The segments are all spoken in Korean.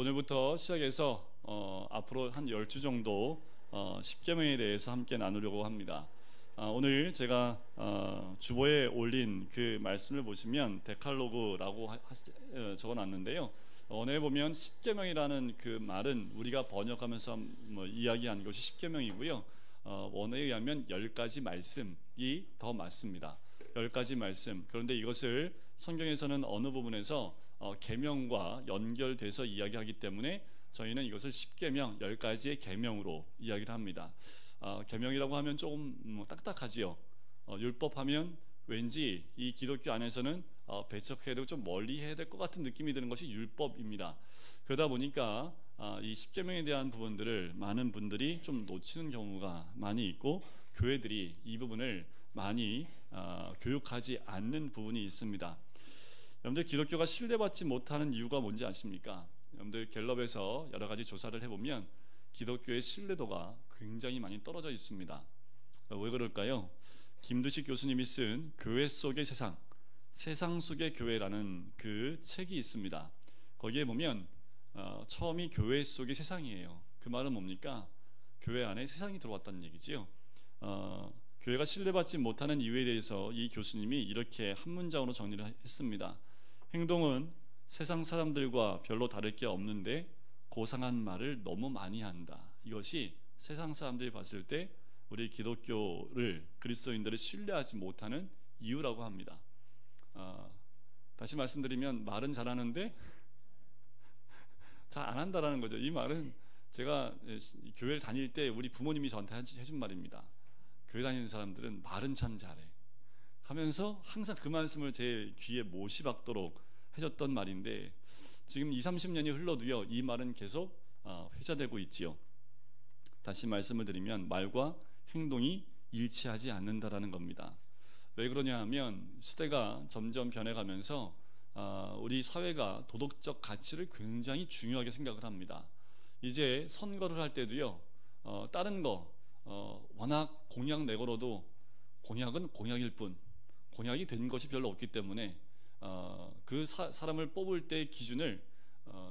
오늘부터 시작해서 앞으로 한 10주 정도 10계명에 대해서 함께 나누려고 합니다. 오늘 제가 주보에 올린 그 말씀을 보시면 데칼로그라고 적어놨는데요. 언어에 보면 10계명이라는 그 말은 우리가 번역하면서 이야기한 것이 10계명이고요. 원어에 의하면 10가지 말씀이 더 맞습니다. 10가지 말씀. 그런데 이것을 성경에서는 어느 부분에서 계명과 연결돼서 이야기하기 때문에 저희는 이것을 10계명, 10가지의 계명으로 이야기를 합니다. 계명이라고 하면 조금 딱딱하지요. 율법하면 왠지 이 기독교 안에서는 배척해야 되고 좀 멀리 해야 될 것 같은 느낌이 드는 것이 율법입니다. 그러다 보니까 이 10계명에 대한 부분들을 많은 분들이 좀 놓치는 경우가 많이 있고, 교회들이 이 부분을 많이 교육하지 않는 부분이 있습니다. 여러분들, 기독교가 신뢰받지 못하는 이유가 뭔지 아십니까? 여러분들, 갤럽에서 여러 가지 조사를 해보면 기독교의 신뢰도가 굉장히 많이 떨어져 있습니다. 왜 그럴까요? 김두식 교수님이 쓴 교회 속의 세상, 세상 속의 교회라는 그 책이 있습니다. 거기에 보면 처음이 교회 속의 세상이에요. 그 말은 뭡니까? 교회 안에 세상이 들어왔다는 얘기지요. 교회가 신뢰받지 못하는 이유에 대해서 이 교수님이 이렇게 한 문장으로 정리를 했습니다. 행동은 세상 사람들과 별로 다를 게 없는데 고상한 말을 너무 많이 한다. 이것이 세상 사람들이 봤을 때 우리 기독교를, 그리스도인들을 신뢰하지 못하는 이유라고 합니다. 다시 말씀드리면 말은 잘하는데 잘 안 한다라는 거죠. 이 말은 제가 교회를 다닐 때 우리 부모님이 저한테 해준 말입니다. 교회 다니는 사람들은 말은 참 잘해 하면서 항상 그 말씀을 제 귀에 못이 박도록 해줬던 말인데, 지금 20-30년이 흘러도요, 이 말은 계속 회자되고 있지요. 다시 말씀을 드리면 말과 행동이 일치하지 않는다라는 겁니다. 왜 그러냐 하면 시대가 점점 변해가면서 우리 사회가 도덕적 가치를 굉장히 중요하게 생각을 합니다. 이제 선거를 할 때도요, 다른 거 워낙 공약 내걸어도 공약은 공약일 뿐, 공약이 된 것이 별로 없기 때문에 그 사람을 뽑을 때 기준을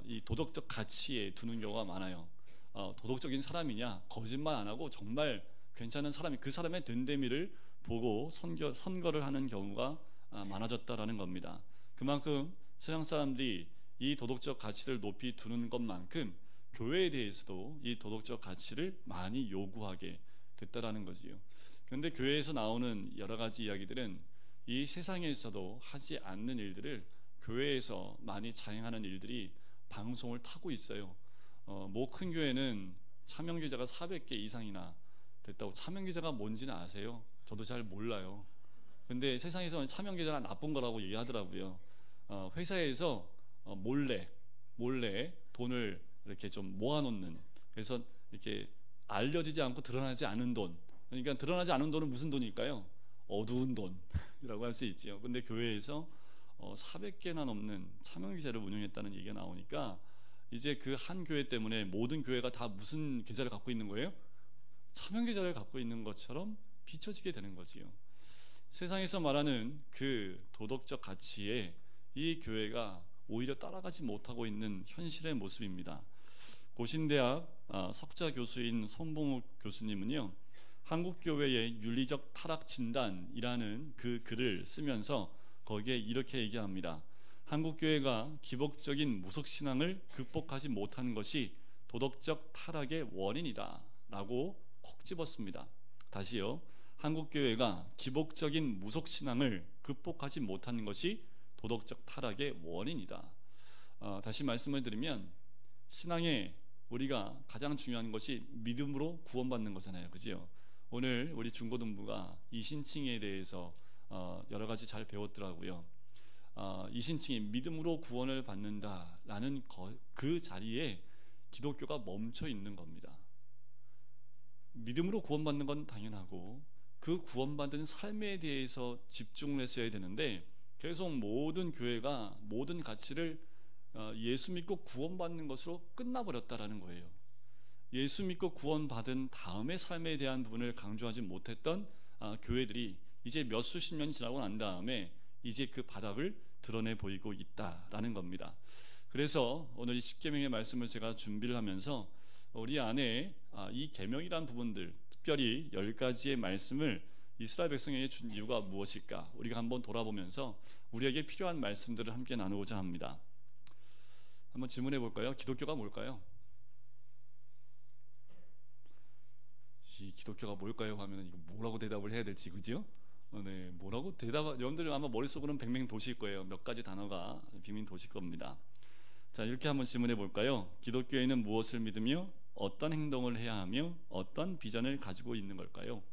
이 도덕적 가치에 두는 경우가 많아요. 도덕적인 사람이냐, 거짓말 안 하고 정말 괜찮은 사람이, 그 사람의 된데미를 보고 선거를 하는 경우가 많아졌다라는 겁니다. 그만큼 세상 사람들이 이 도덕적 가치를 높이 두는 것만큼 교회에 대해서도 이 도덕적 가치를 많이 요구하게 됐다라는 거지요. 그런데 교회에서 나오는 여러 가지 이야기들은 이 세상에서도 하지 않는 일들을 교회에서 많이 자행하는 일들이 방송을 타고 있어요. 뭐 큰 교회는 차명기자가 400개 이상이나 됐다고. 차명기자가 뭔지는 아세요? 저도 잘 몰라요. 근데 세상에서는 차명기자가 나쁜 거라고 얘기하더라고요. 회사에서 몰래 돈을 이렇게 좀 모아놓는, 그래서 이렇게 알려지지 않고 드러나지 않은 돈, 그러니까 드러나지 않은 돈은 무슨 돈일까요? 어두운 돈이라고 할 수 있지요. 근데 교회에서 400개나 넘는 차명계좌를 운영했다는 얘기가 나오니까 이제 그 한 교회 때문에 모든 교회가 다 무슨 계좌를 갖고 있는 거예요? 차명계좌를 갖고 있는 것처럼 비춰지게 되는 거지요. 세상에서 말하는 그 도덕적 가치에 이 교회가 오히려 따라가지 못하고 있는 현실의 모습입니다. 고신대학 석좌 교수인 손봉욱 교수님은요, 한국교회의 윤리적 타락 진단이라는 그 글을 쓰면서 거기에 이렇게 얘기합니다. 한국교회가 기복적인 무속신앙을 극복하지 못한 것이 도덕적 타락의 원인이다 라고 콕 집었습니다. 다시요. 한국교회가 기복적인 무속신앙을 극복하지 못한 것이 도덕적 타락의 원인이다. 다시 말씀을 드리면, 신앙에 우리가 가장 중요한 것이 믿음으로 구원받는 거잖아요. 그죠? 오늘 우리 중고등부가 이신칭에 대해서 여러 가지 잘 배웠더라고요. 이신칭이 믿음으로 구원을 받는다라는 그 자리에 기독교가 멈춰 있는 겁니다. 믿음으로 구원받는 건 당연하고 그 구원받은 삶에 대해서 집중을 했어야 되는데, 계속 모든 교회가 모든 가치를 예수 믿고 구원받는 것으로 끝나버렸다라는 거예요. 예수 믿고 구원받은 다음의 삶에 대한 부분을 강조하지 못했던 교회들이 이제 몇 수십 년이 지나고 난 다음에 이제 그 바닥을 드러내 보이고 있다라는 겁니다. 그래서 오늘 이 십계명의 말씀을 제가 준비를 하면서 우리 안에 이 계명이란 부분들, 특별히 10가지의 말씀을 이스라엘 백성에게 준 이유가 무엇일까, 우리가 한번 돌아보면서 우리에게 필요한 말씀들을 함께 나누고자 합니다. 한번 질문해 볼까요? 기독교가 뭘까요? 이 기독교가 뭘까요? 하면 이거 뭐라고 대답을 해야 될지, 그죠? 네, 뭐라고 대답, 여러분들 아마 머릿속으로는 뱅뱅 도실 거예요. 몇 가지 단어가 빙빙 도실 겁니다. 자, 이렇게 한번 질문해 볼까요? 기독교에는 무엇을 믿으며 어떤 행동을 해야 하며 어떤 비전을 가지고 있는 걸까요?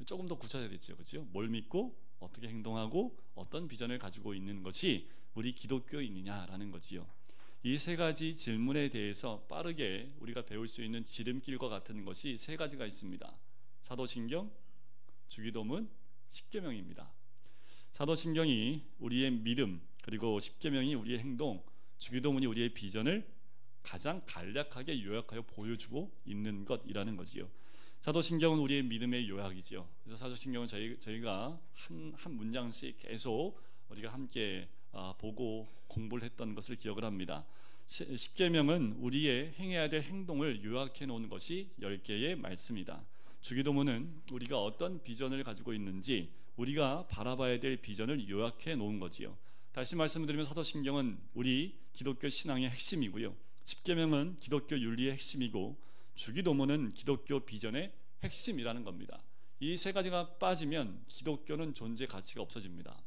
조금 더 구체화되겠죠, 그렇죠? 뭘 믿고 어떻게 행동하고 어떤 비전을 가지고 있는 것이 우리 기독교인이냐라는 거지요. 이 세 가지 질문에 대해서 빠르게 우리가 배울 수 있는 지름길과 같은 것이 세 가지가 있습니다. 사도신경, 주기도문, 십계명입니다. 사도신경이 우리의 믿음, 그리고 십계명이 우리의 행동, 주기도문이 우리의 비전을 가장 간략하게 요약하여 보여주고 있는 것이라는 거지요. 사도신경은 우리의 믿음의 요약이지요. 그래서 사도신경은 저희가 한 문장씩 계속 우리가 함께 보고 공부를 했던 것을 기억을 합니다. 십계명은 우리의 행해야 될 행동을 요약해 놓은 것이 10개의 말씀이다. 주기도문은 우리가 어떤 비전을 가지고 있는지, 우리가 바라봐야 될 비전을 요약해 놓은 거지요. 다시 말씀드리면 사도신경은 우리 기독교 신앙의 핵심이고요, 십계명은 기독교 윤리의 핵심이고, 주기도문은 기독교 비전의 핵심이라는 겁니다. 이 세 가지가 빠지면 기독교는 존재 가치가 없어집니다.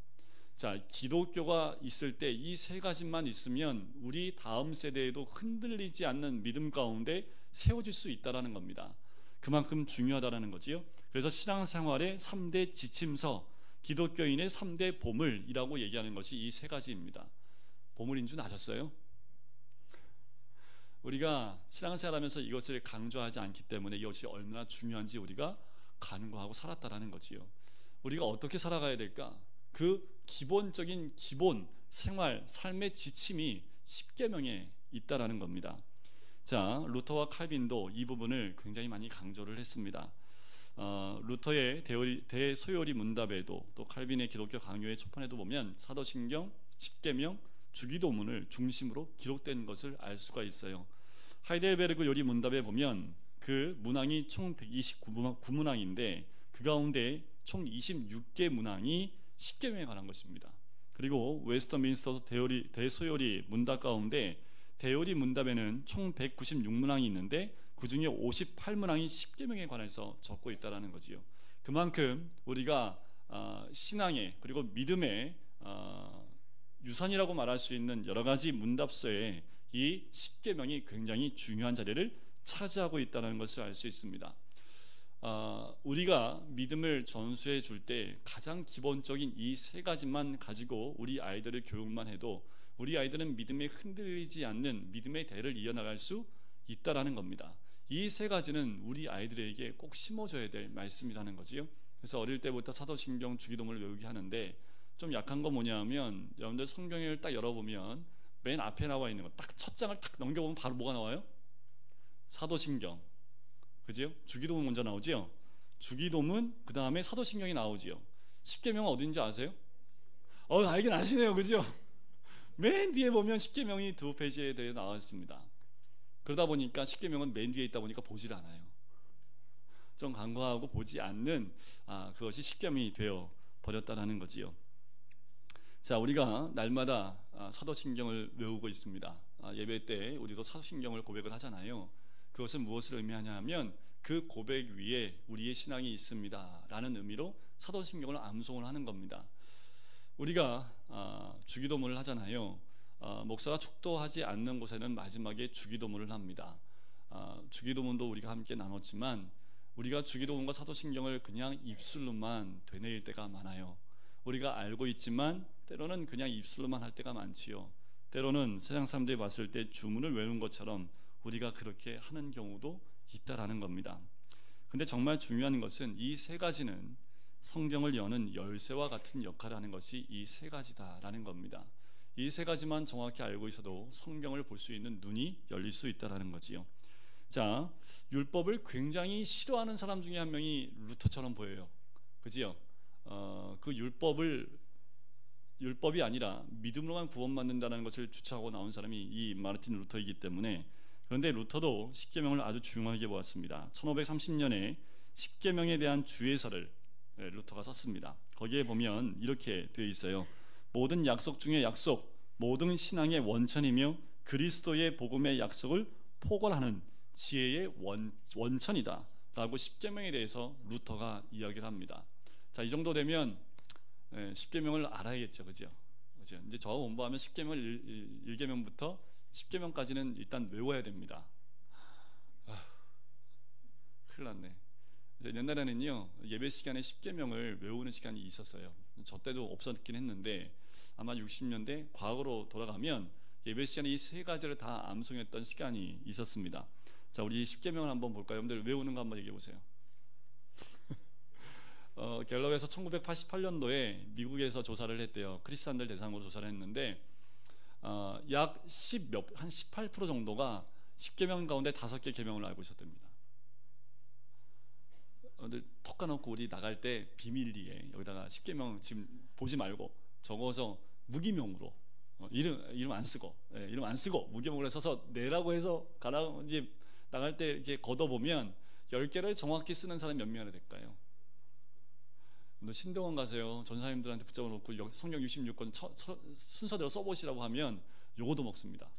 자, 기독교가 있을 때 이 세 가지만 있으면 우리 다음 세대에도 흔들리지 않는 믿음 가운데 세워질 수 있다는 겁니다. 그만큼 중요하다는 거지요. 그래서 신앙생활의 3대 지침서, 기독교인의 3대 보물이라고 얘기하는 것이 이 세 가지입니다. 보물인 줄 아셨어요? 우리가 신앙생활하면서 이것을 강조하지 않기 때문에 이것이 얼마나 중요한지 우리가 간과하고 살았다라는 거지요. 우리가 어떻게 살아가야 될까? 그 기본적인 기본 생활, 삶의 지침이 십계명에 있다라는 겁니다. 자, 루터와 칼빈도 이 부분을 굉장히 많이 강조를 했습니다. 루터의 대소요리 문답에도, 또 칼빈의 기독교 강요의 초판에도 보면 사도신경, 십계명, 주기도문을 중심으로 기록된 것을 알 수가 있어요. 하이델베르그 요리 문답에 보면 그 문항이 총 129문항인데 그 가운데 총 26개 문항이 십계명에 관한 것입니다. 그리고 웨스터민스터 대소요리 문답 가운데 대요리 문답에는 총 196문항이 있는데 그 중에 58문항이 십계명에 관해서 적고 있다는 거지요. 그만큼 우리가 신앙의, 그리고 믿음의 유산이라고 말할 수 있는 여러 가지 문답서에 이 십계명이 굉장히 중요한 자리를 차지하고 있다는 것을 알 수 있습니다. 우리가 믿음을 전수해 줄 때 가장 기본적인 이 세 가지만 가지고 우리 아이들을 교육만 해도 우리 아이들은 믿음에 흔들리지 않는 믿음의 대를 이어나갈 수 있다라는 겁니다. 이 세 가지는 우리 아이들에게 꼭 심어줘야 될 말씀이라는 거지요. 그래서 어릴 때부터 사도신경, 주기도문을 외우게 하는데, 좀 약한 거 뭐냐면 여러분들 성경을 딱 열어보면 맨 앞에 나와 있는 거 딱 첫 장을 딱 넘겨보면 바로 뭐가 나와요? 사도신경, 그죠? 주기도문 먼저 나오지요. 주기도문, 그 다음에 사도신경이 나오지요. 십계명은 어딘지 아세요? 알긴 아시네요, 그죠? 맨 뒤에 보면 십계명이 2페이지에 대해 나와 있습니다. 그러다 보니까 십계명은 맨 뒤에 있다 보니까 보질 않아요. 좀 간과하고 보지 않는 그것이 십계명이 되어 버렸다라는 거지요. 자, 우리가 날마다 사도신경을 외우고 있습니다. 예배 때 우리도 사도신경을 고백을 하잖아요. 그것은 무엇을 의미하냐 하면 그 고백 위에 우리의 신앙이 있습니다 라는 의미로 사도신경을 암송을 하는 겁니다. 우리가 주기도문을 하잖아요. 목사가 축도하지 않는 곳에는 마지막에 주기도문을 합니다. 주기도문도 우리가 함께 나눴지만 우리가 주기도문과 사도신경을 그냥 입술로만 되뇌일 때가 많아요. 우리가 알고 있지만 때로는 그냥 입술로만 할 때가 많지요. 때로는 세상 사람들이 봤을 때 주문을 외우는 것처럼 우리가 그렇게 하는 경우도 있다라는 겁니다. 근데 정말 중요한 것은 이 세 가지는 성경을 여는 열쇠와 같은 역할을 하는 것이 이 세 가지다라는 겁니다. 이 세 가지만 정확히 알고 있어도 성경을 볼 수 있는 눈이 열릴 수 있다라는 거지요. 자, 율법을 굉장히 싫어하는 사람 중에 한 명이 루터처럼 보여요. 그지요? 그 율법을 율법이 아니라 믿음으로만 구원받는다는 것을 주창하고 나온 사람이 이 마르틴 루터이기 때문에, 그런데 루터도 십계명을 아주 중요하게 보았습니다. 1530년에 십계명에 대한 주의서를 루터가 썼습니다. 거기에 보면 이렇게 되어 있어요. 모든 약속 중에 약속, 모든 신앙의 원천이며 그리스도의 복음의 약속을 포괄하는 지혜의 원천이다 라고 십계명에 대해서 루터가 이야기를 합니다. 자, 이 정도 되면 십계명을 알아야겠죠, 그죠? 이제 저 공부하면 십계명을 1계명부터 10계명까지는 일단 외워야 됩니다. 큰일 났네. 옛날에는요, 예배 시간에 10계명을 외우는 시간이 있었어요. 저 때도 없었긴 했는데 아마 60년대 과거로 돌아가면 예배 시간에 이 세 가지를 다 암송했던 시간이 있었습니다. 자, 우리 10계명을 한번 볼까요? 여러분들 외우는 거 한번 얘기해 보세요. 갤럽에서 1988년도에 미국에서 조사를 했대요. 크리스찬들 대상으로 조사를 했는데 약 한 18% 정도가 10계명 가운데 5개 계명을 알고 있었답니다. 톡 까놓고 우리 나갈 때 비밀리에 여기다가 10계명 지금 보지 말고 적어서 무기명으로 이름 안 쓰고 이름 안 쓰고 무기명으로 써서 내라고 해서 가라. 이제 나갈 때 이렇게 걷어보면 10개를 정확히 쓰는 사람이 몇 명이나 될까요? 신대원 가세요. 전사님들한테 붙잡아 놓고 성경 66권 순서대로 써보시라고 하면 요거도 먹습니다.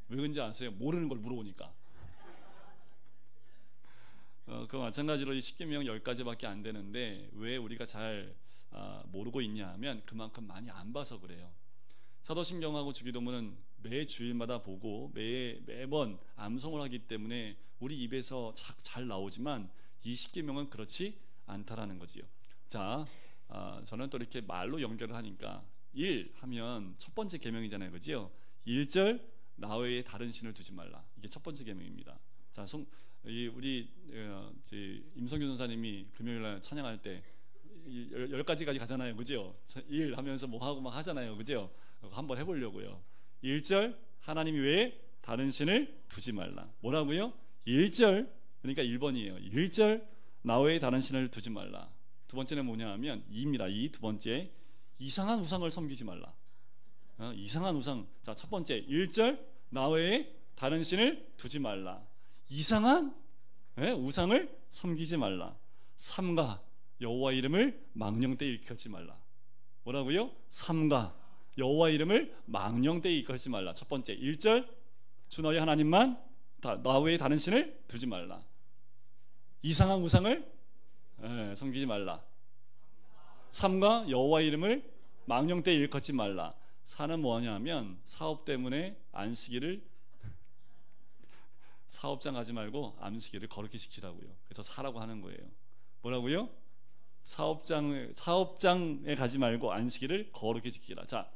왜 그런지 아세요? 모르는 걸 물어보니까. 그 마찬가지로 이 십계명 10가지밖에 안 되는데 왜 우리가 잘 모르고 있냐 하면 그만큼 많이 안 봐서 그래요. 사도신경하고 주기도문은 매 주일마다 보고 매번 암송을 하기 때문에 우리 입에서 잘 나오지만 이 십계명은 그렇지 않다라는 거지요. 자, 저는 또 이렇게 말로 연결을 하니까 1 하면 첫 번째 계명이잖아요, 그죠? 1절 나 외에 다른 신을 두지 말라. 이게 첫 번째 계명입니다. 자, 우리 임성규 전사님이 금요일날 찬양할 때 10가지까지 가잖아요, 그죠? 1 하면서 뭐 하고 막 하잖아요, 그죠? 한번 해보려고요. 1절 하나님 외에 다른 신을 두지 말라. 뭐라고요? 1절, 그러니까 1번이에요. 1절 나 외에 다른 신을 두지 말라. 두 번째는 뭐냐 하면 2입니다. 2. 두 번째, 이상한 우상을 섬기지 말라. 이상한 우상. 자, 첫 번째 1절 나 외에 다른 신을 두지 말라. 이상한 우상을 섬기지 말라. 3가 여호와 이름을 망령되이 일컬지 말라. 뭐라고요? 3가 여호와 이름을 망령되이 일컬지 말라. 첫 번째 1절 주 너희 하나님만 나 외에 다른 신을 두지 말라. 이상한 우상을 섬기지 말라. 3가 여호와 이름을 망령되이 일컫지 말라. 4는 뭐냐 하면 사업 때문에 안식일을 사업장 가지 말고 안식일을 거룩히 지키라고요. 그래서 4라고 하는 거예요. 뭐라고요? 사업장에 가지 말고 안식일을 거룩히 지키라. 자,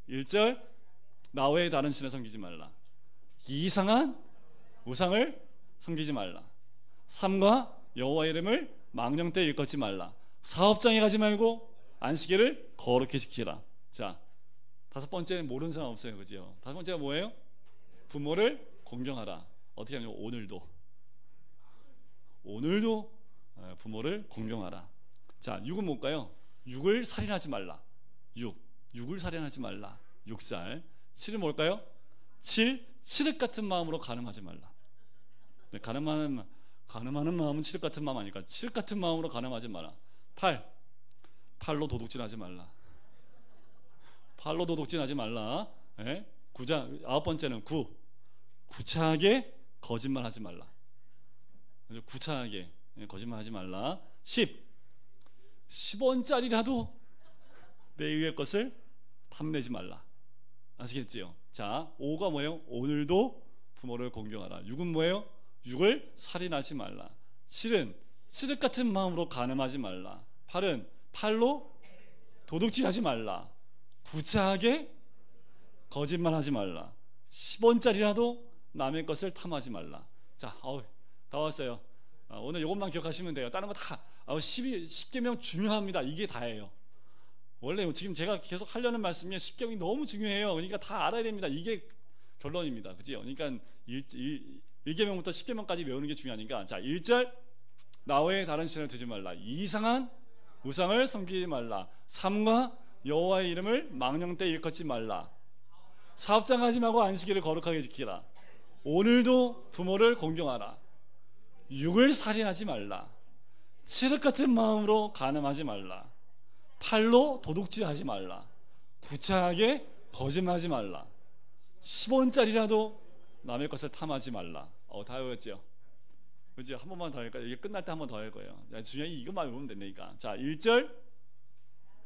1절 나 외에 다른 신을 섬기지 말라. 이상한 우상을 섬기지 말라. 3가 여호와 이름을 망령되이 일컫지 말라. 사업장에 가지 말고 안식일을 거룩히 지키라. 자, 다섯 번째는 모르는 사람 없어요, 그죠? 다섯 번째가 뭐예요? 부모를 공경하라. 어떻게 하면 오늘도 부모를 공경하라. 자, 6은 뭘까요? 6을 살인하지 말라. 6을 살인하지 말라. 6살. 7은 뭘까요? 7 칠흑 같은 마음으로 간음하지 말라. 간음하는 마음은 칠흑 같은 마음 아닐까? 칠흑 같은 마음으로 간음하지 마라. 8로 도둑질하지 말라. 8로 도둑질하지 말라. 아홉 번째는 9 구차하게 거짓말하지 말라. 구차하게 거짓말하지 말라. 10원짜리라도 내 위의 것을 탐내지 말라. 아시겠지요? 자, 5가 뭐예요? 오늘도 부모를 공경하라. 6은 뭐예요? 6을 살인하지 말라. 7은 칠흑 같은 마음으로 간음하지 말라. 8은 8로 도둑질하지 말라. 구차하게 거짓말하지 말라. 10원짜리라도 남의 것을 탐하지 말라. 자, 다 왔어요. 오늘 이것만 기억하시면 돼요. 다른 거 다 10계명 중요합니다. 이게 다예요. 원래 지금 제가 계속 하려는 말씀이 10계명이 너무 중요해요. 그러니까 다 알아야 됩니다. 이게 결론입니다. 그죠? 그러니까 1계명부터 10계명까지 외우는 게 중요하니까. 자, 1절 나 외에 다른 신을 두지 말라. 이상한 우상을 섬기지 말라. 3과 여호와의 이름을 망령 때 일컫지 말라. 사업장하지 말고 안식일을 거룩하게 지키라. 오늘도 부모를 공경하라. 육을 살인하지 말라. 칠흑 같은 마음으로 간음하지 말라. 팔로 도둑질하지 말라. 구차하게 거짓말하지 말라. 10원짜리라도 남의 것을 탐하지 말라. 다 외웠죠? 그죠? 한 번만 더 할까요? 이게 끝날 때 한 번 더 할 거예요. 중요한 이것만 외우면 된다니까. 자, 1절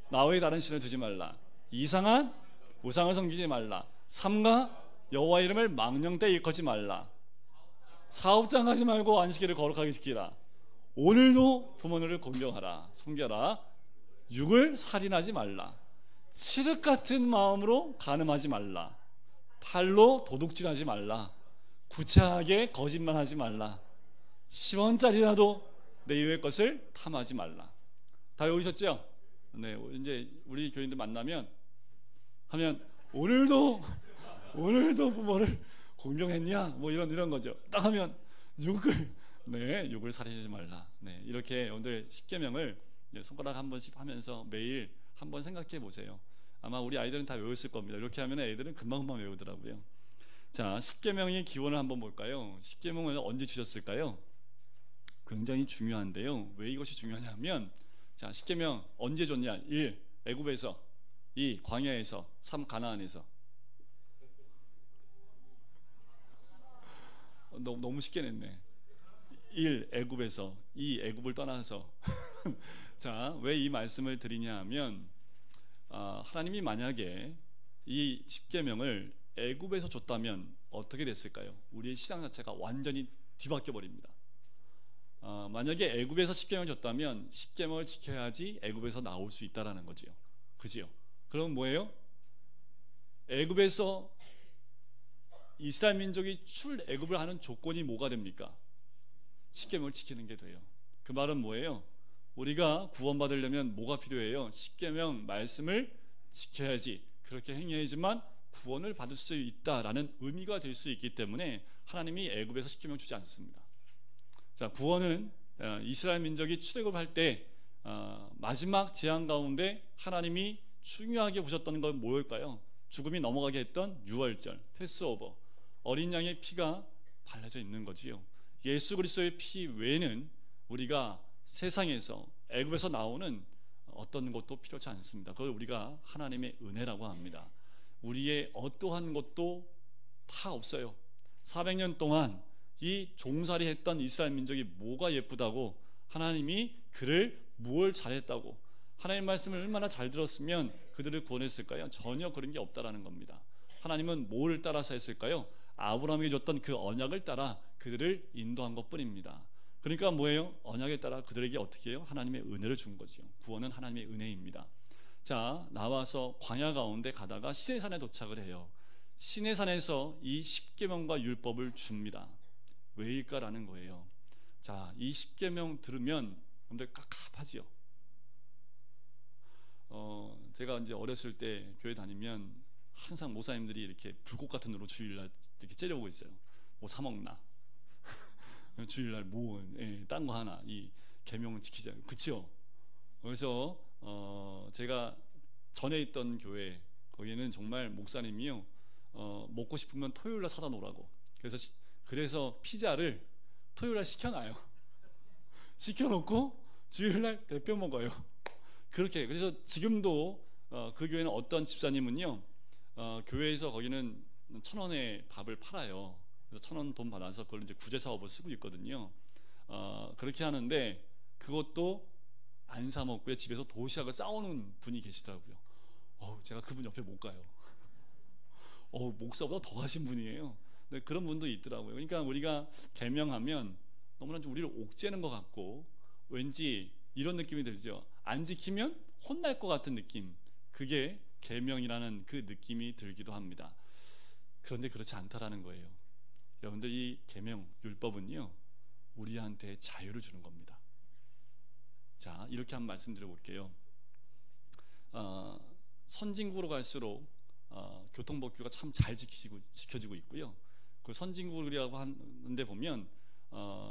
나 외에 다른 신을 두지 말라. 이상한 우상을 섬기지 말라. 삼가 여호와 이름을 망령 때 일컫지 말라. 사업장 하지 말고 안식일을 거룩하게 지키라. 오늘도 부모를 공경하라. 섬겨라. 육을 살인하지 말라. 칠흑 같은 마음으로 간음하지 말라. 팔로 도둑질하지 말라. 구차하게 거짓말하지 말라. 10원짜리라도 내 이웃의 것을 탐하지 말라. 다 외우셨죠? 네, 이제 우리 교인들 만나면 하면 오늘도 부모를 공경했냐? 뭐 이런 거죠. 딱 하면 육을 살인하지 말라. 네, 이렇게 오늘 십계명을 손가락 한 번씩 하면서 매일 한번 생각해 보세요. 아마 우리 아이들은 다 외웠을 겁니다. 이렇게 하면 애들은 금방금방 외우더라고요. 자, 십계명의 기원을 한번 볼까요? 십계명을 언제 주셨을까요? 굉장히 중요한데요. 왜 이것이 중요하냐면, 자, 십계명 언제 줬냐? 1. 애굽에서, 2. 광야에서, 3. 가나안에서. 너무 쉽게 냈네. 1. 애굽에서, 2. 애굽을 떠나서. 자, 왜 이 말씀을 드리냐 하면, 하나님이 만약에 이 십계명을 애굽에서 줬다면 어떻게 됐을까요? 우리의 신앙 자체가 완전히 뒤바뀌어 버립니다. 만약에 애굽에서 십계명을 줬다면 십계명을 지켜야지 애굽에서 나올 수 있다라는 거지요. 그지요? 그럼 뭐예요? 애굽에서 이스라엘 민족이 출애굽을 하는 조건이 뭐가 됩니까? 십계명을 지키는 게 돼요. 그 말은 뭐예요? 우리가 구원받으려면 뭐가 필요해요? 십계명 말씀을 지켜야지, 그렇게 행해야지만 구원을 받을 수 있다라는 의미가 될 수 있기 때문에 하나님이 애굽에서 십계명 주지 않습니다. 자, 구원은 이스라엘 민족이 출애굽할 때 마지막 재앙 가운데 하나님이 중요하게 보셨던 건 뭘까요? 죽음이 넘어가게 했던 유월절, 패스오버, 어린 양의 피가 발라져 있는 거지요. 예수 그리스도의 피 외에는 우리가 세상에서 애굽에서 나오는 어떤 것도 필요치 않습니다. 그걸 우리가 하나님의 은혜라고 합니다. 우리의 어떠한 것도 다 없어요. 400년 동안 이 종살이 했던 이스라엘 민족이 뭐가 예쁘다고, 하나님이 그를 무엇을 잘했다고, 하나님 말씀을 얼마나 잘 들었으면 그들을 구원했을까요? 전혀 그런 게 없다라는 겁니다. 하나님은 뭘 따라서 했을까요? 아브라함에게 줬던 그 언약을 따라 그들을 인도한 것뿐입니다. 그러니까 뭐예요? 언약에 따라 그들에게 어떻게 해요? 하나님의 은혜를 준 거죠. 구원은 하나님의 은혜입니다. 자, 나와서 광야 가운데 가다가 시내산에 도착을 해요. 시내산에서 이 십계명과 율법을 줍니다. 왜일까라는 거예요. 자, 이 십계명 들으면 여러분들 깝깝하지요. 제가 이제 어렸을 때 교회 다니면 항상 모사님들이 이렇게 불꽃 같은 으로 주일날 이렇게 째려보고 있어요. 뭐 사 먹나? 주일날 뭐 딴 거 하나, 이 계명은 지키자. 그치요? 그래서 제가 전에 있던 교회, 거기는 정말 목사님이요, 먹고 싶으면 토요일날 사다 놓으라고. 그래서 피자를 토요일날 시켜놔요. 시켜놓고 주일날 대표 먹어요. 그렇게. 그래서 지금도 그 교회는 어떤 집사님은요, 교회에서 거기는 1,000원에 밥을 팔아요. 그래서 1,000원 돈 받아서 그걸 이제 구제 사업을 쓰고 있거든요. 그렇게 하는데 그것도 안 사 먹고요, 집에서 도시락을 싸오는 분이 계시더라고요. 제가 그분 옆에 못 가요. 목사보다 더 하신 분이에요. 네, 그런 분도 있더라고요. 그러니까 우리가 계명하면 너무나 좀 우리를 옥죄는 것 같고, 왠지 이런 느낌이 들죠. 안 지키면 혼날 것 같은 느낌, 그게 계명이라는 그 느낌이 들기도 합니다. 그런데 그렇지 않다라는 거예요. 여러분들, 이 계명, 율법은요, 우리한테 자유를 주는 겁니다. 자, 이렇게 한번 말씀드려 볼게요. 선진국으로 갈수록 교통법규가 참 잘 지켜지고 있고요. 그 선진국이라고 하는데 보면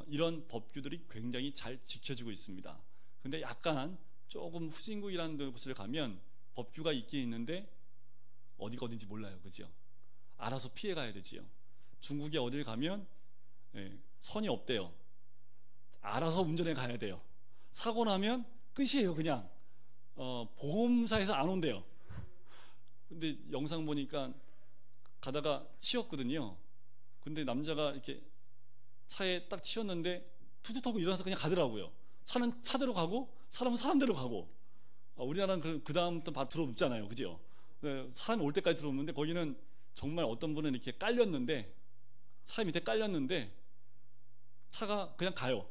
이런 법규들이 굉장히 잘 지켜지고 있습니다. 근데 약간 조금 후진국이라는 곳을 가면 법규가 있긴 있는데 어디가 어딘지 몰라요. 그죠? 알아서 피해 가야 되지요. 중국에 어딜 가면 선이 없대요. 알아서 운전해 가야 돼요. 사고 나면 끝이에요. 그냥 보험사에서 안 온대요. 근데 영상 보니까 가다가 치였거든요. 근데 남자가 이렇게 차에 딱 치였는데 투투 하고 일어나서 그냥 가더라고요. 차는 차대로 가고 사람은 사람대로 가고. 우리나라는 그 다음부터 들어눕잖아요. 그죠? 사람이 올 때까지 들어오는데 거기는 정말 어떤 분은 이렇게 깔렸는데 차 밑에 깔렸는데 차가 그냥 가요.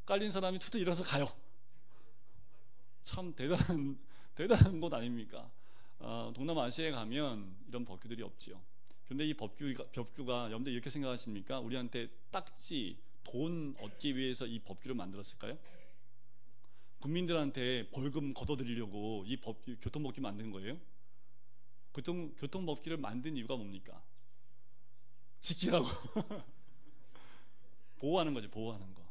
깔린 사람이 투투 일어나서 가요. 참 대단한 곳 아닙니까? 동남아시아에 가면 이런 법규들이 없지요. 그런데 이 법규가 여러분들 이렇게 생각하십니까? 우리한테 딱지, 돈 얻기 위해서 이 법규를 만들었을까요? 국민들한테 벌금 걷어들이려고 이 교통법규 만든 거예요? 교통법규를 만든 이유가 뭡니까? 지키라고. 보호하는 거죠. 보호하는 거.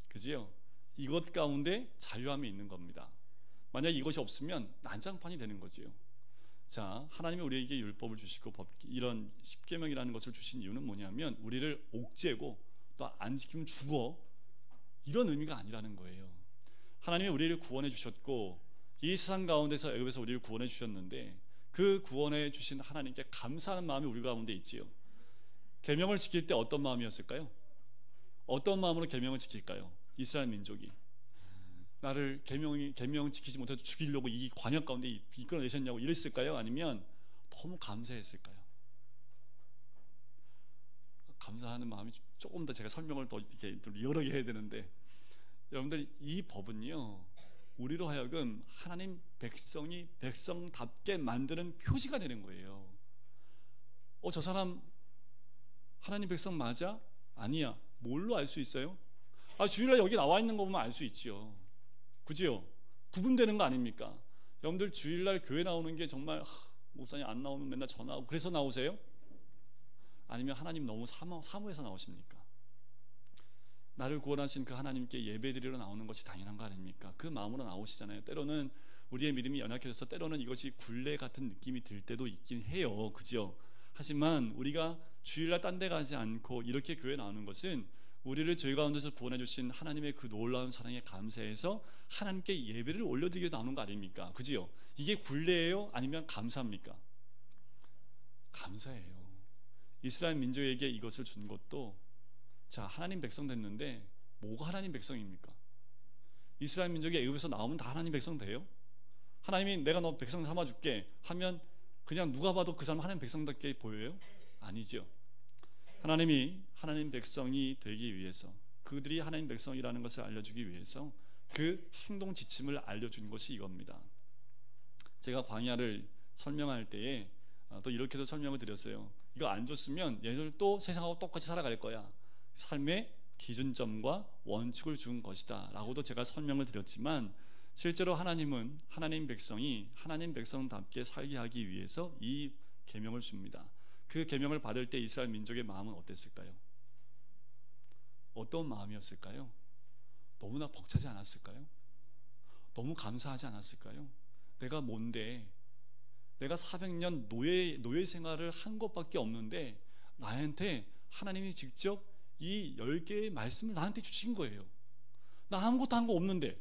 그지요? 이것 가운데 자유함이 있는 겁니다. 만약 이것이 없으면 난장판이 되는 거지요. 자, 하나님이 우리에게 율법을 주시고 이런 십계명이라는 것을 주신 이유는 뭐냐면 우리를 옥죄고 또 안 지키면 죽어, 이런 의미가 아니라는 거예요. 하나님이 우리를 구원해 주셨고 이 세상 가운데서 애굽에서 우리를 구원해 주셨는데 그 구원해 주신 하나님께 감사하는 마음이 우리 가운데 있지요. 계명을 지킬 때 어떤 마음이었을까요? 어떤 마음으로 계명을 지킬까요? 이스라엘 민족이 나를 계명 지키지 못해서 죽이려고 이 광야 가운데 이끌어내셨냐고 이랬을까요? 아니면 너무 감사했을까요? 감사하는 마음이 조금 더 제가 설명을 더 이렇게 리얼하게 해야 되는데, 여러분들 이 법은요 우리로 하여금 하나님 백성이 백성답게 만드는 표지가 되는 거예요. 저 사람 하나님 백성 맞아? 아니야. 뭘로 알 수 있어요? 주일날 여기 나와 있는 거 보면 알 수 있지요. 그지요? 구분되는 거 아닙니까? 여러분들 주일날 교회 나오는 게 정말 목사님 안 나오면 맨날 전화하고 그래서 나오세요? 아니면 하나님 너무 사모해서 나오십니까? 나를 구원하신 그 하나님께 예배드리러 나오는 것이 당연한 거 아닙니까? 그 마음으로 나오시잖아요. 때로는 우리의 믿음이 연약해져서 때로는 이것이 굴레 같은 느낌이 들 때도 있긴 해요. 그죠? 하지만 우리가 주일날 딴 데 가지 않고 이렇게 교회 나오는 것은 우리를 죄 가운데서 구원해 주신 하나님의 그 놀라운 사랑에 감사해서 하나님께 예배를 올려드리게 나오는 거 아닙니까? 그지요? 이게 굴레예요? 아니면 감사합니까? 감사해요. 이스라엘 민족에게 이것을 준 것도, 자, 하나님 백성 됐는데 뭐가 하나님 백성입니까? 이스라엘 민족이 애굽에서 나오면 다 하나님 백성 돼요? 하나님이 내가 너 백성 삼아줄게 하면 그냥 누가 봐도 그 사람 하나님 백성답게 보여요? 아니죠. 하나님이 하나님 백성이 되기 위해서, 그들이 하나님 백성이라는 것을 알려주기 위해서 그 행동 지침을 알려준 것이 이겁니다. 제가 광야를 설명할 때에 또 이렇게도 설명을 드렸어요. 이거 안 줬으면 얘들 또 세상하고 똑같이 살아갈 거야. 삶의 기준점과 원칙을 준 것이다 라고도 제가 설명을 드렸지만, 실제로 하나님은 하나님 백성이 하나님 백성답게 살게 하기 위해서 이 계명을 줍니다. 그 계명을 받을 때 이스라엘 민족의 마음은 어땠을까요? 어떤 마음이었을까요? 너무나 벅차지 않았을까요? 너무 감사하지 않았을까요? 내가 뭔데, 내가 400년 노예 생활을 한 것밖에 없는데 나한테 하나님이 직접 이 10개의 말씀을 나한테 주신 거예요. 나 아무것도 한 거 없는데,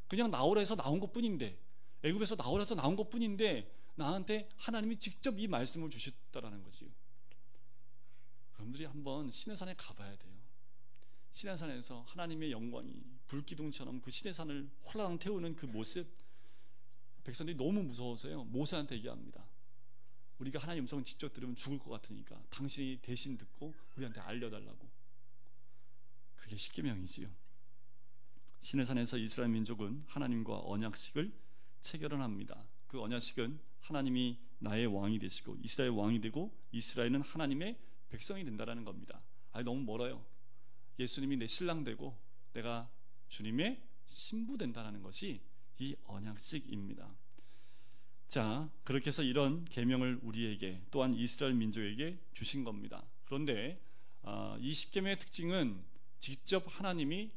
그냥 나오라 해서 나온 것 뿐인데, 애굽에서 나오라 해서 나온 것 뿐인데 나한테 하나님이 직접 이 말씀을 주셨다라는 거지요. 여러분들이 한번 시내산에 가봐야 돼요. 시내산에서 하나님의 영광이 불기둥처럼 그 시내산을 홀라당 태우는 그 모습, 백성들이 너무 무서워서요 모세한테 얘기합니다. 우리가 하나님 음성을 직접 들으면 죽을 것 같으니까 당신이 대신 듣고 우리한테 알려달라고. 그게 십계명이지요. 시내산에서 이스라엘 민족은 하나님과 언약식을 체결을 합니다. 그 언약식은 하나님이 나의 왕이 되시고 이스라엘 왕이 되고 이스라엘은 하나님의 백성이 된다라는 겁니다. 너무 멀어요. 예수님이 내 신랑 되고 내가 주님의 신부 된다는 것이 이 언약식입니다. 자, 그렇게 해서 이런 계명을 우리에게 또한 이스라엘 민족에게 주신 겁니다. 그런데 이 십계명의 특징은 직접 하나님이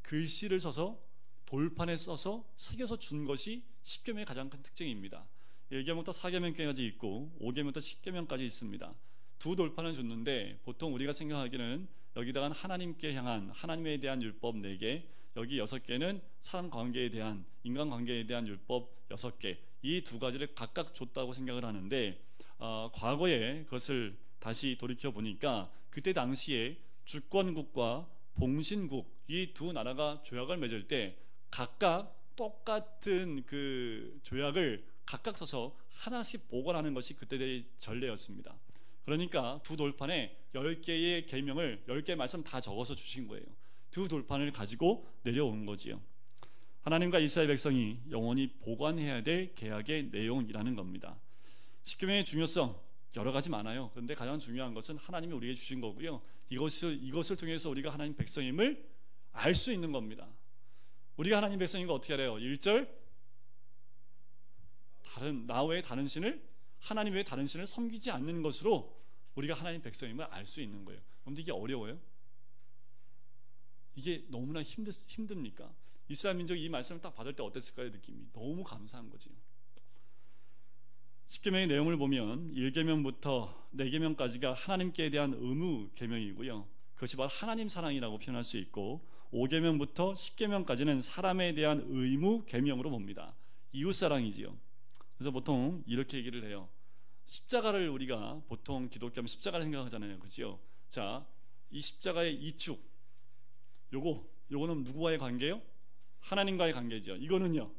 글씨를 써서 돌판에 써서 새겨서 준 것이 십계명의 가장 큰 특징입니다. 1계명부터 4계명까지 있고 5계명부터 10계명까지 있습니다. 두 돌판을 줬는데 보통 우리가 생각하기는 여기다가 하나님께 향한 하나님에 대한 율법 4개, 여기 6개는 사람 관계에 대한 인간 관계에 대한 율법 6개, 이 두 가지를 각각 줬다고 생각을 하는데 과거에 그것을 다시 돌이켜 보니까 그때 당시에 주권국과 봉신국 이 두 나라가 조약을 맺을 때 각각 똑같은 그 조약을 각각 써서 하나씩 보관하는 것이 그때의 전례였습니다. 그러니까 두 돌판에 10개의 계명을 10개의 말씀 다 적어서 주신 거예요. 두 돌판을 가지고 내려온 거지요. 하나님과 이스라엘 백성이 영원히 보관해야 될 계약의 내용이라는 겁니다. 십계명의 중요성 여러 가지 많아요. 그런데 가장 중요한 것은 하나님이 우리에게 주신 거고요. 이것을 통해서 우리가 하나님 백성임을 알 수 있는 겁니다. 우리가 하나님 백성인 거 어떻게 알아요? 1절 나 외에 다른 신을 하나님 외에 다른 신을 섬기지 않는 것으로 우리가 하나님 백성임을 알 수 있는 거예요. 그런데 이게 어려워요? 이게 너무나 힘듭니까? 이스라엘 민족이 이 말씀을 딱 받을 때 어땠을까요? 느낌이 너무 감사한 거지요. 10계명의 내용을 보면 1계명부터 4계명까지가 하나님께 대한 의무 계명이고요. 그것이 바로 하나님 사랑이라고 표현할 수 있고 5계명부터 10계명까지는 사람에 대한 의무 계명으로 봅니다. 이웃 사랑이지요. 그래서 보통 이렇게 얘기를 해요. 십자가를 우리가 보통 기독교하면 십자가를 생각하잖아요. 그렇죠? 자, 이 십자가의 이축 요거는 누구와의 관계요? 하나님과의 관계죠. 이거는요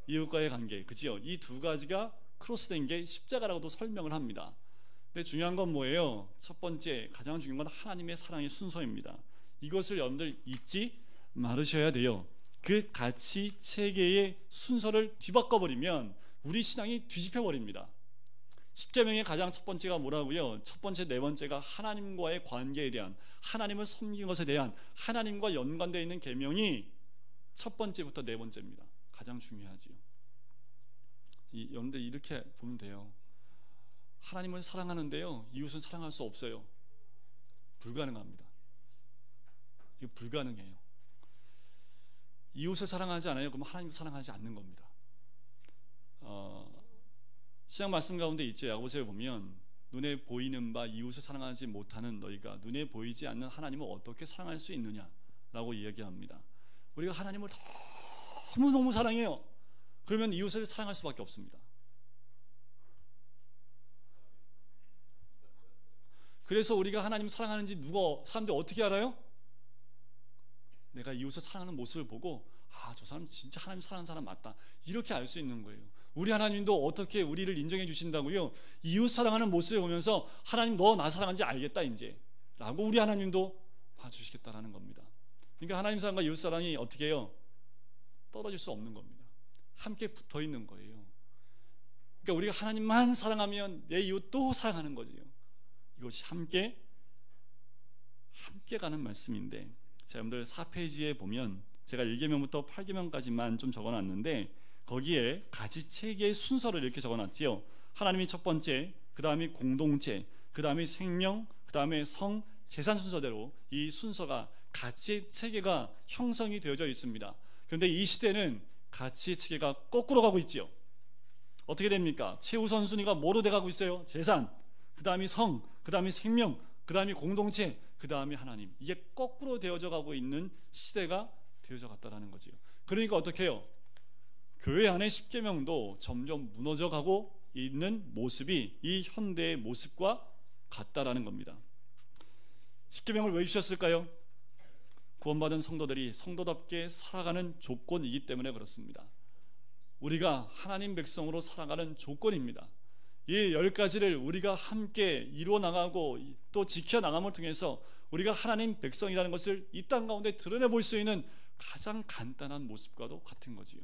이웃과의 관계. 그렇죠? 이 두 가지가 크로스된 게 십자가라고도 설명을 합니다. 근데 중요한 건 뭐예요? 첫 번째 가장 중요한 건 하나님의 사랑의 순서입니다. 이것을 여러분들 잊지 말으셔야 돼요. 그 가치 체계의 순서를 뒤바꿔 버리면 우리 신앙이 뒤집혀 버립니다. 십계명의 가장 첫 번째가 뭐라고요? 첫 번째, 네 번째가 하나님과의 관계에 대한, 하나님을 섬기는 것에 대한, 하나님과 연관되어 있는 계명이 첫 번째부터 네 번째입니다. 가장 중요하지요. 여러분들 이렇게 보면 돼요. 하나님을 사랑하는데요 이웃은 사랑할 수 없어요. 불가능합니다. 이거 불가능해요. 이웃을 사랑하지 않아요? 그럼 하나님을 사랑하지 않는 겁니다. 신약 말씀 가운데 있죠. 야고보서에 보면 눈에 보이는 바 이웃을 사랑하지 못하는 너희가 눈에 보이지 않는 하나님을 어떻게 사랑할 수 있느냐라고 이야기합니다. 우리가 하나님을 너무너무 사랑해요. 그러면 이웃을 사랑할 수밖에 없습니다. 그래서 우리가 하나님 사랑하는지 사람들이 어떻게 알아요? 내가 이웃을 사랑하는 모습을 보고 저 사람 진짜 하나님 사랑하는 사람 맞다, 이렇게 알 수 있는 거예요. 우리 하나님도 어떻게 우리를 인정해 주신다고요? 이웃 사랑하는 모습을 보면서 하나님 너 나 사랑하는지 알겠다 이제 라고 우리 하나님도 봐주시겠다라는 겁니다. 그러니까 하나님 사랑과 이웃 사랑이 어떻게 해요? 떨어질 수 없는 겁니다. 함께 붙어 있는 거예요. 그러니까 우리가 하나님만 사랑하면 내 이웃도 사랑하는 거지요. 이것이 함께 가는 말씀인데, 자, 여러분들 4페이지에 보면 제가 1계명부터 8계명까지만 좀 적어놨는데 거기에 가지체계의 순서를 이렇게 적어놨지요. 하나님이 첫 번째, 그 다음이 공동체, 그 다음이 생명, 그 다음에 성, 재산 순서대로 이 순서가 가치체계가 형성이 되어져 있습니다. 그런데 이 시대는 가치체계가 거꾸로 가고 있지요. 어떻게 됩니까? 최우선 순위가 뭐로 돼가고 있어요? 재산, 그 다음이 성, 그 다음이 생명, 그 다음이 공동체, 그 다음이 하나님. 이게 거꾸로 되어져 가고 있는 시대가 되어져 갔다라는 거지요. 그러니까 어떻게 해요? 교회 안의 십계명도 점점 무너져 가고 있는 모습이 이 현대의 모습과 같다라는 겁니다. 십계명을 왜 주셨을까요? 구원받은 성도들이 성도답게 살아가는 조건이기 때문에 그렇습니다. 우리가 하나님 백성으로 살아가는 조건입니다. 이 10가지를 우리가 함께 이루어 나가고 또 지켜나감을 통해서 우리가 하나님 백성이라는 것을 이 땅 가운데 드러내볼 수 있는 가장 간단한 모습과도 같은 거지요.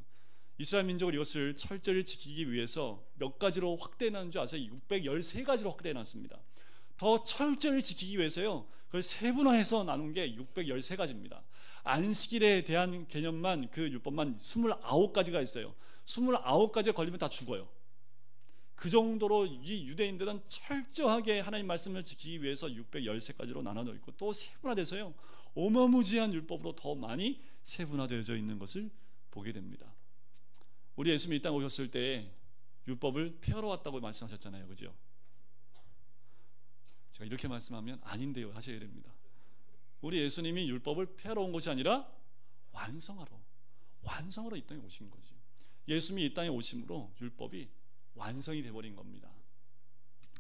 이스라엘 민족은 이것을 철저히 지키기 위해서 몇 가지로 확대해놨는 줄 아세요? 613가지로 확대해놨습니다. 더 철저히 지키기 위해서요, 그걸 세분화해서 나눈 게 613가지입니다. 안식일에 대한 개념만, 그 율법만 29가지가 있어요. 29가지에 걸리면 다 죽어요. 그 정도로 이 유대인들은 철저하게 하나님 말씀을 지키기 위해서 613가지로 나눠져 있고, 또 세분화돼서요 어마무지한 율법으로 더 많이 세분화되어져 있는 것을 보게 됩니다. 우리 예수님이 이 땅에 오셨을 때 율법을 폐하러 왔다고 말씀하셨잖아요. 그죠? 제가 이렇게 말씀하면 아닌데요 하셔야 됩니다. 우리 예수님이 율법을 폐하러 온 것이 아니라 완성하러 이 땅에 오신 거죠. 예수님이 이 땅에 오심으로 율법이 완성이 되어버린 겁니다.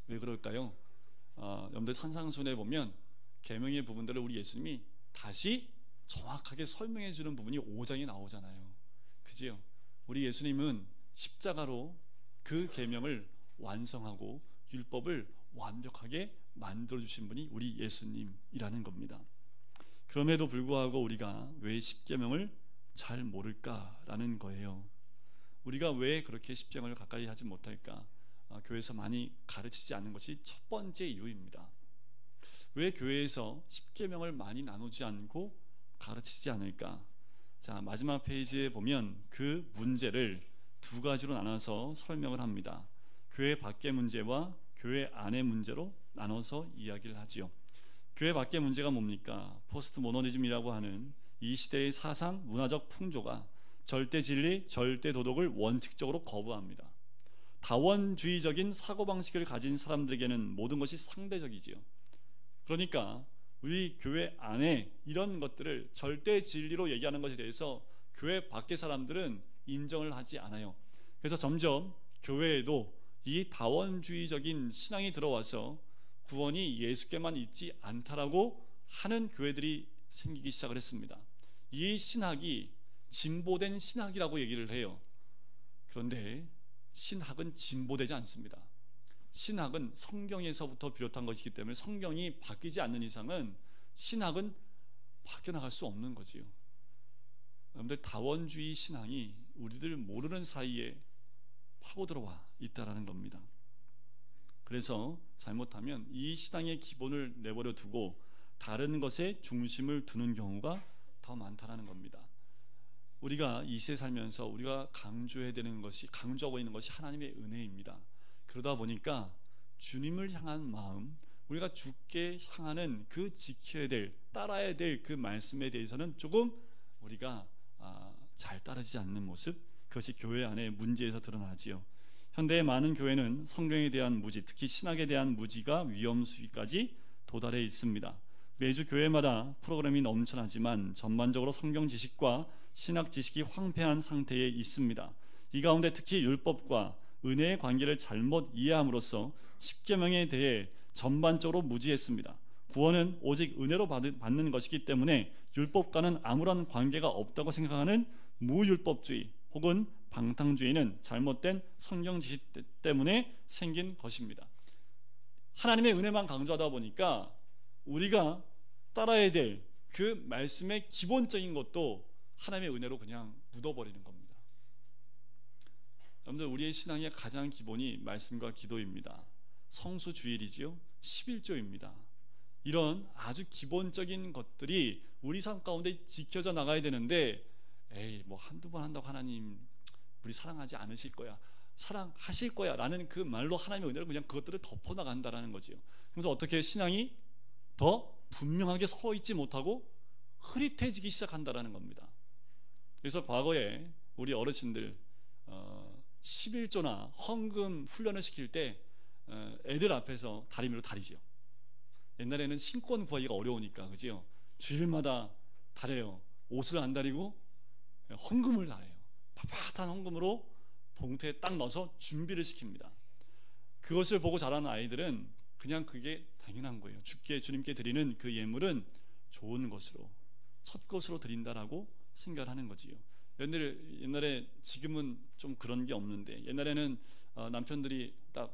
왜 그럴까요? 여러분들 산상순에 보면 계명의 부분들을 우리 예수님이 다시 정확하게 설명해 주는 부분이 5장에 나오잖아요. 그죠? 우리 예수님은 십자가로 그 계명을 완성하고 율법을 완벽하게 만들어 주신 분이 우리 예수님이라는 겁니다. 그럼에도 불구하고 우리가 왜 십계명을 잘 모를까라는 거예요. 우리가 왜 그렇게 십계명을 가까이 하지 못할까? 교회에서 많이 가르치지 않는 것이 첫 번째 이유입니다. 왜 교회에서 십계명을 많이 나누지 않고 가르치지 않을까? 자, 마지막 페이지에 보면 그 문제를 두 가지로 나눠서 설명을 합니다. 교회 밖의 문제와 교회 안의 문제로 나눠서 이야기를 하지요. 교회 밖의 문제가 뭡니까? 포스트 모더니즘이라고 하는 이 시대의 사상, 문화적 풍조가 절대 진리, 절대 도덕을 원칙적으로 거부합니다. 다원주의적인 사고방식을 가진 사람들에게는 모든 것이 상대적이지요. 그러니까 우리 교회 안에 이런 것들을 절대 진리로 얘기하는 것에 대해서 교회 밖의 사람들은 인정을 하지 않아요. 그래서 점점 교회에도 이 다원주의적인 신앙이 들어와서 구원이 예수께만 있지 않다라고 하는 교회들이 생기기 시작을 했습니다. 이 신학이 진보된 신학이라고 얘기를 해요. 그런데 신학은 진보되지 않습니다. 신학은 성경에서부터 비롯한 것이기 때문에 성경이 바뀌지 않는 이상은 신학은 바뀌어나갈 수 없는 거지요. 여러분들, 다원주의 신앙이 우리들 모르는 사이에 파고들어와 있다라는 겁니다. 그래서 잘못하면 이 신앙의 기본을 내버려 두고 다른 것에 중심을 두는 경우가 더 많다라는 겁니다. 우리가 이 시대에 살면서 우리가 강조해야 되는 것이, 강조하고 있는 것이 하나님의 은혜입니다. 그러다 보니까 주님을 향한 마음, 우리가 주께 향하는 그 지켜야 될, 따라야 될 그 말씀에 대해서는 조금 우리가 잘 따르지 않는 모습, 그것이 교회 안에 문제에서 드러나지요. 현대의 많은 교회는 성경에 대한 무지, 특히 신학에 대한 무지가 위험수위까지 도달해 있습니다. 매주 교회마다 프로그램이 넘쳐나지만 전반적으로 성경 지식과 신학 지식이 황폐한 상태에 있습니다. 이 가운데 특히 율법과 은혜의 관계를 잘못 이해함으로써 십계명에 대해 전반적으로 무지했습니다. 구원은 오직 은혜로 받는 것이기 때문에 율법과는 아무런 관계가 없다고 생각하는 무율법주의 혹은 방탕주의는 잘못된 성경 지식 때문에 생긴 것입니다. 하나님의 은혜만 강조하다 보니까 우리가 따라야 될 그 말씀의 기본적인 것도 하나님의 은혜로 그냥 묻어버리는 겁니다. 여러분들, 우리의 신앙의 가장 기본이 말씀과 기도입니다. 성수주일이지요, 11조입니다. 이런 아주 기본적인 것들이 우리 삶 가운데 지켜져 나가야 되는데, 에이, 뭐 한두 번 한다고 하나님 우리 사랑하지 않으실 거야, 사랑하실 거야 라는 그 말로 하나님의 은혜를 그냥 그것들을 덮어나간다라는 거지요. 그래서 어떻게 신앙이 더 분명하게 서 있지 못하고 흐릿해지기 시작한다라는 겁니다. 그래서 과거에 우리 어르신들 11조나 헌금 훈련을 시킬 때 애들 앞에서 다리미로 다리지요. 옛날에는 신권 구하기가 어려우니까, 그지요? 주일마다 다려요. 옷을 안 다리고 헌금을 다려요. 빳빳한 헌금으로 봉투에 딱 넣어서 준비를 시킵니다. 그것을 보고 자라는 아이들은 그냥 그게 당연한 거예요. 주님께 드리는 그 예물은 좋은 것으로, 첫 것으로 드린다라고 생각을 하는 거지요. 옛날에, 지금은 좀 그런 게 없는데, 옛날에는 남편들이 딱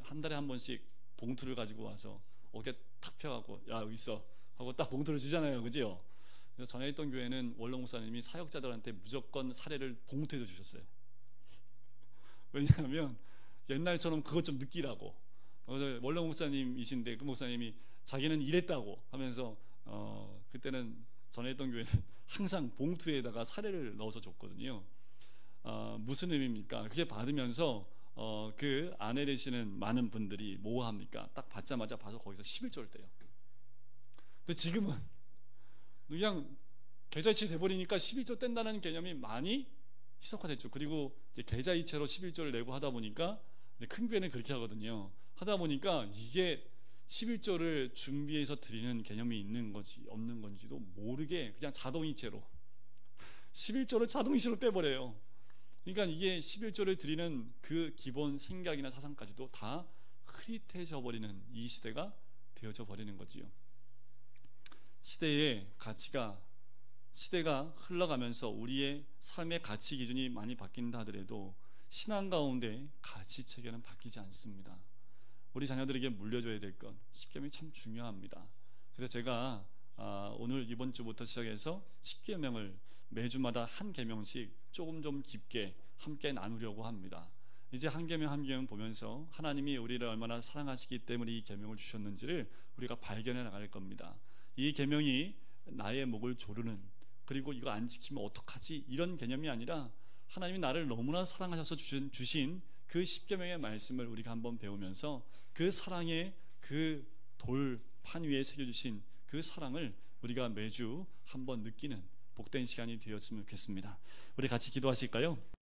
한 달에 한 번씩 봉투를 가지고 와서 어깨 탁 펴갖고, 야 여기 있어 하고 딱 봉투를 주잖아요, 그지요? 그래서 전에 있던 교회는 원로 목사님이 사역자들한테 무조건 사례를 봉투에도 주셨어요. 왜냐하면 옛날처럼 그것 좀 느끼라고. 원로 목사님이신데 그 목사님이 자기는 이랬다고 하면서 그때는 전에 있던 교회는 항상 봉투에다가 사례를 넣어서 줬거든요. 무슨 의미입니까? 그게 받으면서 그 아내 되시는 많은 분들이 뭐 합니까? 딱 받자마자 봐서 거기서 11조를 떼요. 근데 지금은 그냥 계좌이체 돼버리니까 11조 뗀다는 개념이 많이 희석화됐죠. 그리고 이제 계좌이체로 11조를 내고 하다 보니까 큰 교회는 그렇게 하거든요. 하다 보니까 이게 11조를 준비해서 드리는 개념이 있는 건지 없는 건지도 모르게 그냥 자동이체로 11조를 자동이체로 빼버려요. 그러니까 이게 11조를 드리는 그 기본 생각이나 사상까지도 다 흐릿해져 버리는 이 시대가 되어져 버리는 거지요. 시대가 흘러가면서 우리의 삶의 가치 기준이 많이 바뀐다 하더라도 신앙 가운데 가치 체계는 바뀌지 않습니다. 우리 자녀들에게 물려줘야 될 것, 십계명이 참 중요합니다. 그래서 제가 오늘 이번 주부터 시작해서 십계명을 매주마다 한 계명씩 조금 좀 깊게 함께 나누려고 합니다. 이제 한 계명 한 계명 보면서 하나님이 우리를 얼마나 사랑하시기 때문에 이 계명을 주셨는지를 우리가 발견해 나갈 겁니다. 이 계명이 나의 목을 조르는, 그리고 이거 안 지키면 어떡하지, 이런 개념이 아니라 하나님이 나를 너무나 사랑하셔서 주신 그 십계명의 말씀을 우리가 한번 배우면서 그 사랑의 그 돌판 위에 새겨주신 그 사랑을 우리가 매주 한번 느끼는 복된 시간이 되었으면 좋겠습니다. 우리 같이 기도하실까요?